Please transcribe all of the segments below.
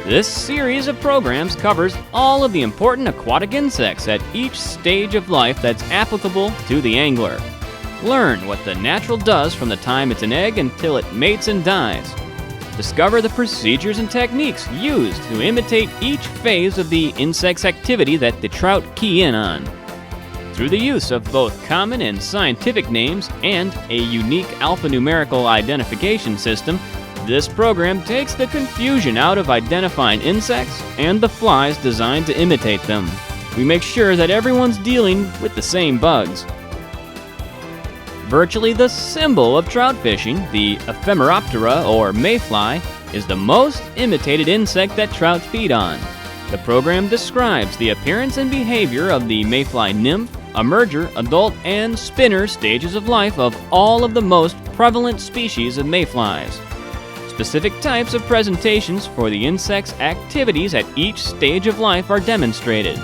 This series of programs covers all of the important aquatic insects at each stage of life that's applicable to the angler. Learn what the natural does from the time it's an egg until it mates and dies. Discover the procedures and techniques used to imitate each phase of the insect's activity that the trout key in on. Through the use of both common and scientific names and a unique alphanumerical identification system, this program takes the confusion out of identifying insects and the flies designed to imitate them. We make sure that everyone's dealing with the same bugs. Virtually the symbol of trout fishing, the Ephemeroptera or mayfly, is the most imitated insect that trout feed on. The program describes the appearance and behavior of the mayfly nymph, emerger, adult, and spinner stages of life of all of the most prevalent species of mayflies. Specific types of presentations for the insect's activities at each stage of life are demonstrated.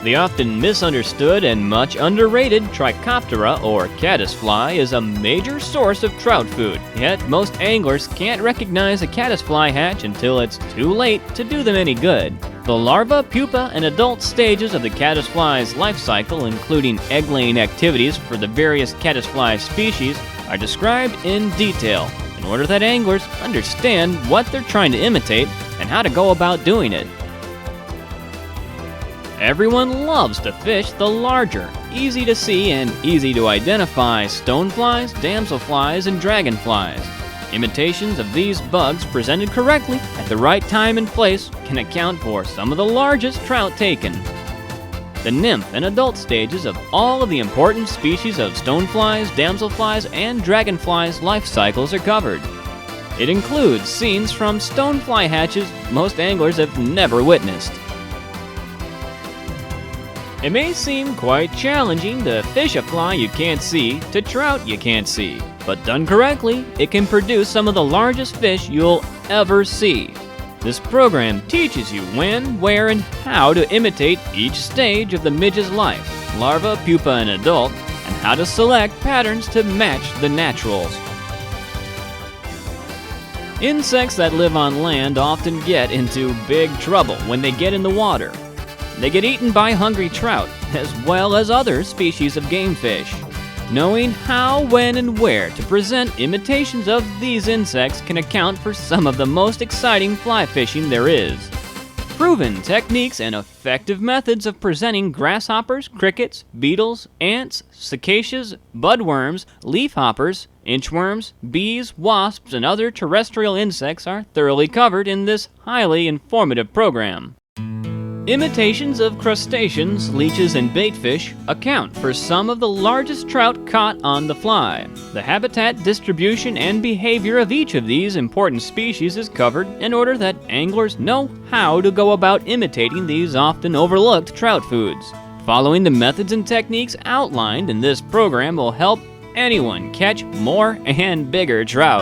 The often misunderstood and much underrated Trichoptera or caddisfly is a major source of trout food, yet most anglers can't recognize a caddisfly hatch until it's too late to do them any good. The larva, pupa, and adult stages of the caddisfly's life cycle, including egg-laying activities for the various caddisfly species, are described in detail in order that anglers understand what they're trying to imitate and how to go about doing it. Everyone loves to fish the larger, easy to see and easy to identify stoneflies, damselflies, and dragonflies. Imitations of these bugs presented correctly at the right time and place can account for some of the largest trout taken. The nymph and adult stages of all of the important species of stoneflies, damselflies, and dragonflies' life cycles are covered. It includes scenes from stonefly hatches most anglers have never witnessed. It may seem quite challenging to fish a fly you can't see to trout you can't see, but done correctly, it can produce some of the largest fish you'll ever see. This program teaches you when, where, and how to imitate each stage of the midge's life, larva, pupa, and adult, and how to select patterns to match the naturals. Insects that live on land often get into big trouble when they get in the water. They get eaten by hungry trout, as well as other species of game fish. Knowing how, when, and where to present imitations of these insects can account for some of the most exciting fly fishing there is. Proven techniques and effective methods of presenting grasshoppers, crickets, beetles, ants, cicadas, budworms, leafhoppers, inchworms, bees, wasps, and other terrestrial insects are thoroughly covered in this highly informative program. Imitations of crustaceans, leeches, and baitfish account for some of the largest trout caught on the fly. The habitat, distribution, and behavior of each of these important species is covered in order that anglers know how to go about imitating these often overlooked trout foods. Following the methods and techniques outlined in this program will help anyone catch more and bigger trout.